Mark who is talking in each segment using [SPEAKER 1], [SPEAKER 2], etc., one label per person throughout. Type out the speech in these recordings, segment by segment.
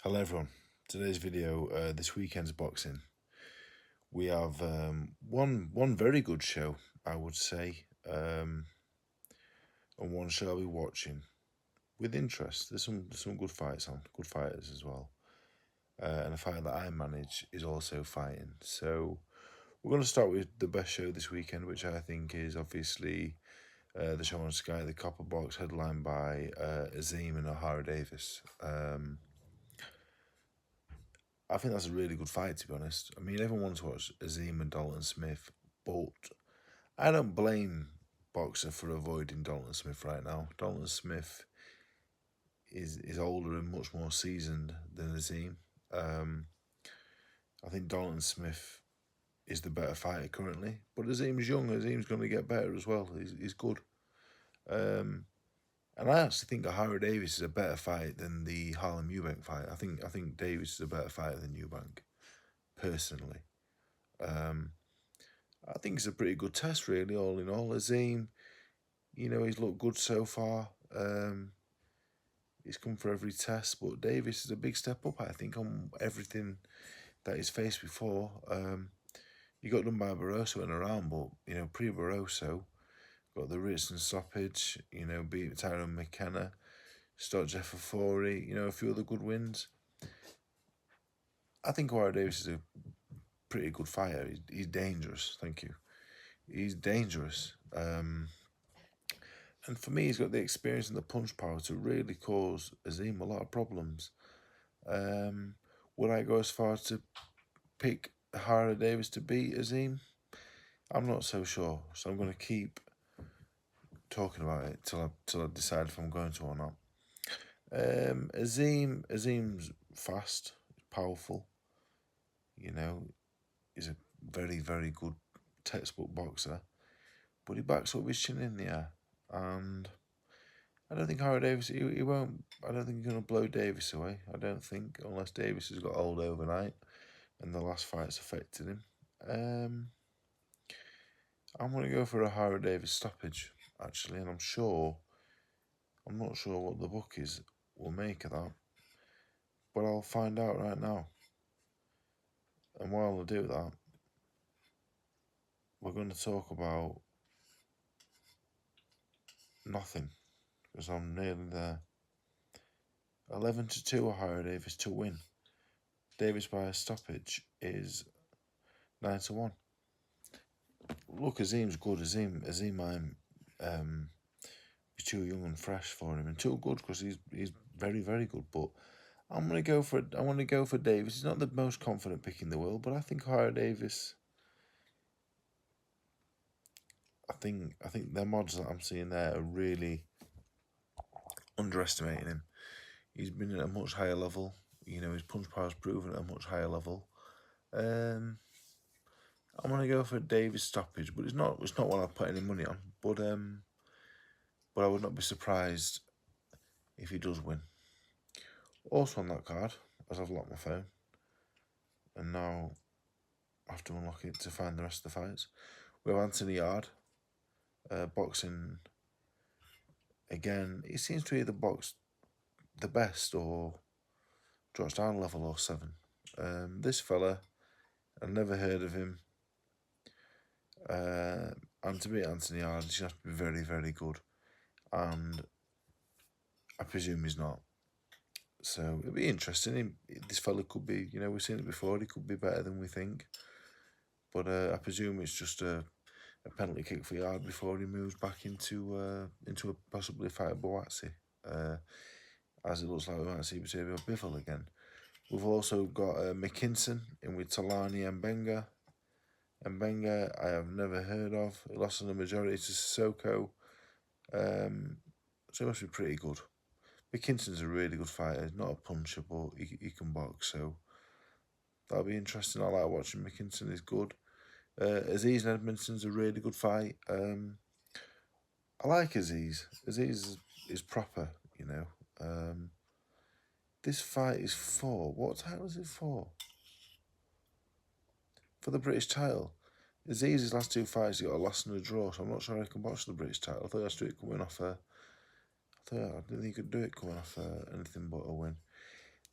[SPEAKER 1] Hello everyone. Today's video, this weekend's boxing. We have one very good show, I would say, and one show I'll be watching with interest. There's some good fights on, good fighters as well, and a fighter that I manage is also fighting. So we're going to start with the best show this weekend, which I think is obviously the show on Sky, the Copper Box, headlined by Azim and O'Hara Davis. I think that's a really good fight, to be honest. I mean, everyone wants to watch Azim and Dalton Smith, but I don't blame Boxer for avoiding Dalton Smith right now. Dalton Smith is older and much more seasoned than Azim. I think Dalton Smith is the better fighter currently, but Azim's young. Azim's going to get better as well. He's good. And I actually think O'Hara Davis is a better fight than the Harlem Eubank fight. I think Davis is a better fighter than Eubank, personally. I think it's a pretty good test, really, all in all. Azim, he's looked good so far. He's come for every test, but Davis is a big step up, I think, on everything that he's faced before. He got done by Barroso in a round, but, pre-Barroso, got the Richardson stoppage, beat Tyrone McKenna, stopped Jeff Foury, a few other good wins. I think O'Hara Davis is a pretty good fighter. He's dangerous, thank you. He's dangerous. And for me, he's got the experience and the punch power to really cause Azim a lot of problems. Would I go as far as to pick O'Hara Davis to beat Azim? I'm not so sure, so I'm going to keep talking about it till I decide if I'm going to or not. Azim's fast, powerful. He's a very, very good textbook boxer, but he backs up his chin in the air, and I don't think O'Hara Davis, he won't. I don't think he's going to blow Davis away. I don't think, unless Davis has got old overnight and the last fight's affected him. I'm going to go for a O'Hara Davis stoppage, actually, and I'm not sure what the bookies will make of that, but I'll find out right now. And while I do that, we're going to talk about nothing, because I'm nearly there. 11-2 O'Hara Davis to win. Davis by a stoppage is 9-1. Look, Azim's good. Azim I'm he's too young and fresh for him, and too good because he's very, very good. But I want to go for Davis. He's not the most confident pick in the world, but I think O'Hara Davis. I think the odds that I'm seeing there are really underestimating him. He's been at a much higher level. His punch power's proven at a much higher level. I'm gonna go for Davis stoppage, but it's not what I put any money on. But I would not be surprised if he does win. Also on that card, as I've locked my phone, and now I have to unlock it to find the rest of the fights. We have Anthony Yard, boxing again. He seems to either box the best or drops down a level or 7. This fella, I've never heard of him. And to beat Anthony Yard, he's going to have to be very, very good. And I presume he's not. So it'll be interesting. This fella could be, we've seen it before, he could be better than we think. But I presume it's just a penalty kick for Yard before he moves back into a possibly fight Boatsi. As it looks like we might see Batavia Bivol again. We've also got McKinson in with Talani and Benga. And Benga, I have never heard of. He lost on the majority to Sissoko. So he must be pretty good. McKinson's a really good fighter. He's not a puncher, but he can box. So that'll be interesting. I like watching McKinson. He's good. Aziz and Edmondson's a really good fight. I like Aziz. Aziz is proper, This fight is for, what title is it for? For the British title. Aziz's last 2 fights, he got a loss and a draw, so I'm not sure I can box the British title. I thought he had to do it coming off I didn't think he could do it coming off anything but a win.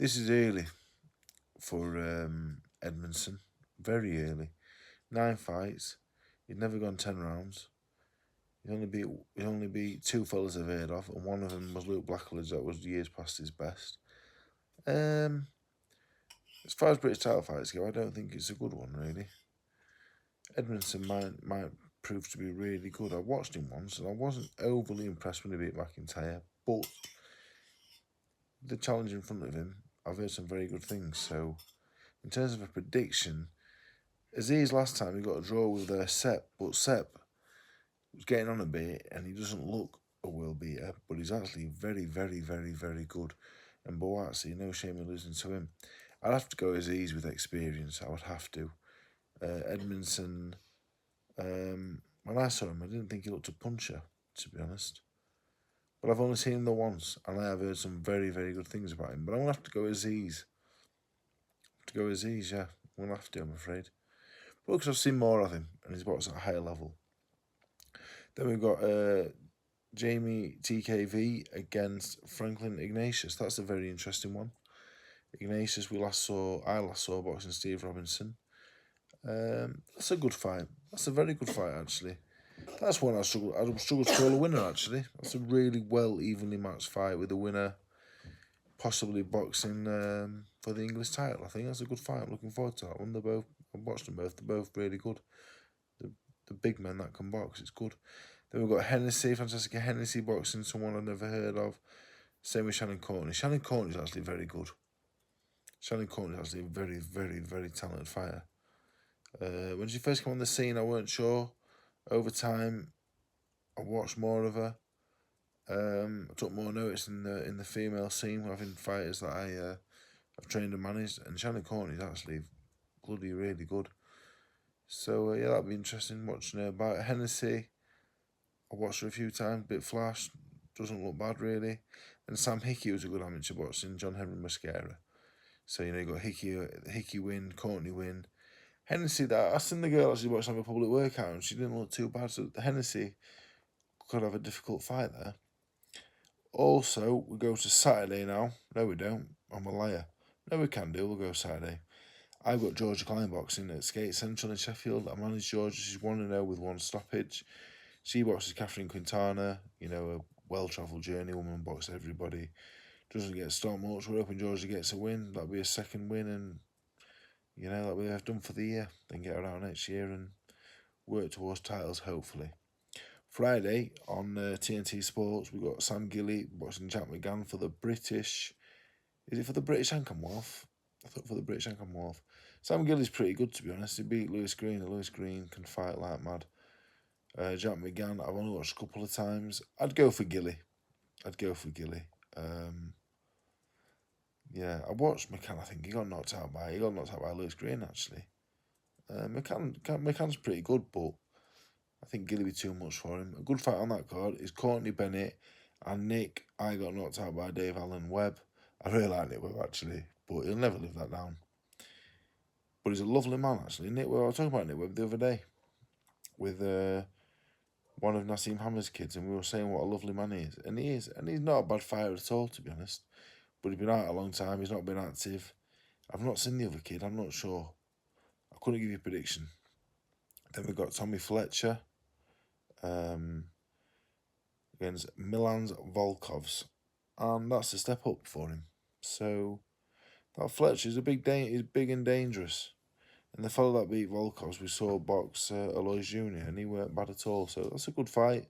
[SPEAKER 1] This is early for Edmondson. Very early. 9 fights. He'd never gone 10 rounds. He'd only beat two fellas I've heard of, and one of them was Luke Blackledge. That was years past his best. As far as British title fights go, I don't think it's a good one, really. Edmondson might prove to be really good. I watched him once, and I wasn't overly impressed when he beat McIntyre, but the challenge in front of him, I've heard some very good things. So, in terms of a prediction, Aziz last time he got a draw with Sepp, but Sepp was getting on a bit, and he doesn't look a world beater, but he's actually very, very, very, very good. And Boatsi, no shame in losing to him. I'd have to go Aziz with experience. I would have to. Edmondson, when I saw him, I didn't think he looked a puncher, to be honest. But I've only seen him the once, and I have heard some very, very good things about him. But I'm going to have to go Aziz. Yeah. I'm going to have to, I'm afraid. But because I've seen more of him, and he's boxed at a higher level. Then we've got Jamie TKV against Franklin Ignatius. That's a very interesting one. Ignatius, I last saw boxing Steve Robinson. That's a good fight. That's a very good fight, actually. That's one I struggle to call a winner, actually. That's a really well evenly matched fight with the winner possibly boxing for the English title. I think that's a good fight. I'm looking forward to that one. I've watched them both. They're both really good. The big men that can box, it's good. Then we've got Hennessy, Francesca Hennessy boxing someone I've never heard of. Same with Shannon Courtney. Shannon Courtney's actually very good. Shannon Courtney's actually a very, very, very talented fighter. When she first came on the scene, I weren't sure. Over time, I watched more of her. I took more notice in the female scene, having fighters that I've trained and managed, and Shannon Courtney's actually bloody really good. So yeah, that'd be interesting watching her. About Hennessy, I watched her a few times, bit flash, doesn't look bad really. And Sam Hickey was a good amateur boxing, John Henry Mascara. So you got Hickey win, Courtney win. Hennessy, I seen the girl actually watching a public workout, and she didn't look too bad. So Hennessy could have a difficult fight there. Also, we go to Saturday now. No, we don't. I'm a liar. No, we can do. We'll go Saturday. I've got Georgia Klein boxing at Skate Central in Sheffield. I manage Georgia. She's 1-0 with one stoppage. She boxes Catherine Quintana. A well-travelled journey. Woman boxes everybody. Doesn't get stopped much. We're hoping Georgia gets a win. That'll be a second win, and that'll be done for the year. Then get her out next year and work towards titles, hopefully. Friday on TNT Sports, we've got Sam Gilly boxing Jack McGann for the British. Is it for the British and Commonwealth? I thought for the British and Commonwealth. Sam Gilly's pretty good, to be honest. He beat Lewis Green, and Lewis Green can fight like mad. Jack McGann, I've only watched a couple of times. I'd go for Gilly. Yeah, I watched McCann. I think he got knocked out by Lewis Green, actually. McCann's pretty good, but I think Gilly be too much for him. A good fight on that card is Courtney Bennett and Nick. I got knocked out by Dave Allen Webb. I really like Nick Webb, actually, but he'll never live that down. But he's a lovely man, actually. Nick Webb, I was talking about Nick Webb the other day with one of Nassim Hammer's kids, and we were saying what a lovely man he is. And he is. And he's not a bad fighter at all, to be honest. But he's been out a long time. He's not been active. I've not seen the other kid. I'm not sure. I couldn't give you a prediction. Then we've got Tommy Fletcher against Milan's Volkovs. And that's a step up for him. So that Fletcher is he's big and dangerous. And the fellow that beat Volkovs, we saw box Alois Jr. and he weren't bad at all. So that's a good fight.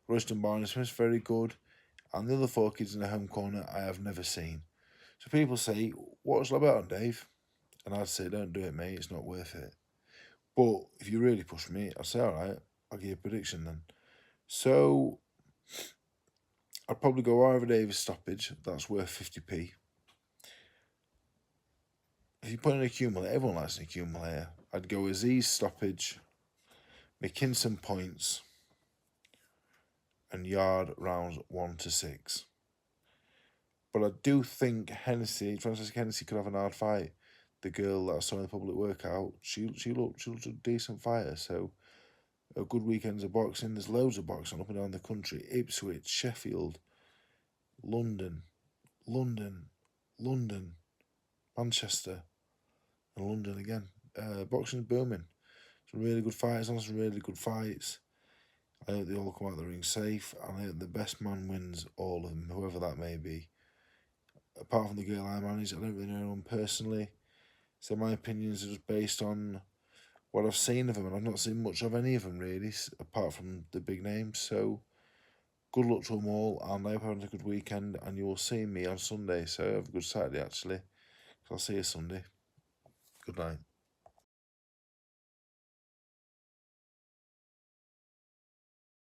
[SPEAKER 1] Royston Barney-Smith's very good. And the other four kids in the home corner I have never seen. So people say, what shall I bet on, Dave? And I'd say, don't do it, mate. It's not worth it. But if you really push me, I'd say, all right, I'll give you a prediction then. So I'd probably go Ira Davis stoppage. That's worth 50p. If you put an accumulator, everyone likes an accumulator. I'd go Aziz stoppage, McKinson points, and Yard rounds 1 to 6. But I do think Francesca Hennessy could have an hard fight. The girl that I saw in the public workout, she looked a decent fighter. So a good weekends of boxing. There's loads of boxing up and down the country. Ipswich, Sheffield, London. Manchester, and London again. Boxing's booming. Some really good fighters on some really good fights. I hope they all come out of the ring safe, and I hope the best man wins all of them, whoever that may be. Apart from the girl I manage, I don't really know anyone personally, so my opinions are just based on what I've seen of them, and I've not seen much of any of them really, apart from the big names. So good luck to them all, and I hope everyone's a good weekend, and you will see me on Sunday. So have a good Saturday actually, 'cause I'll see you Sunday. Good night.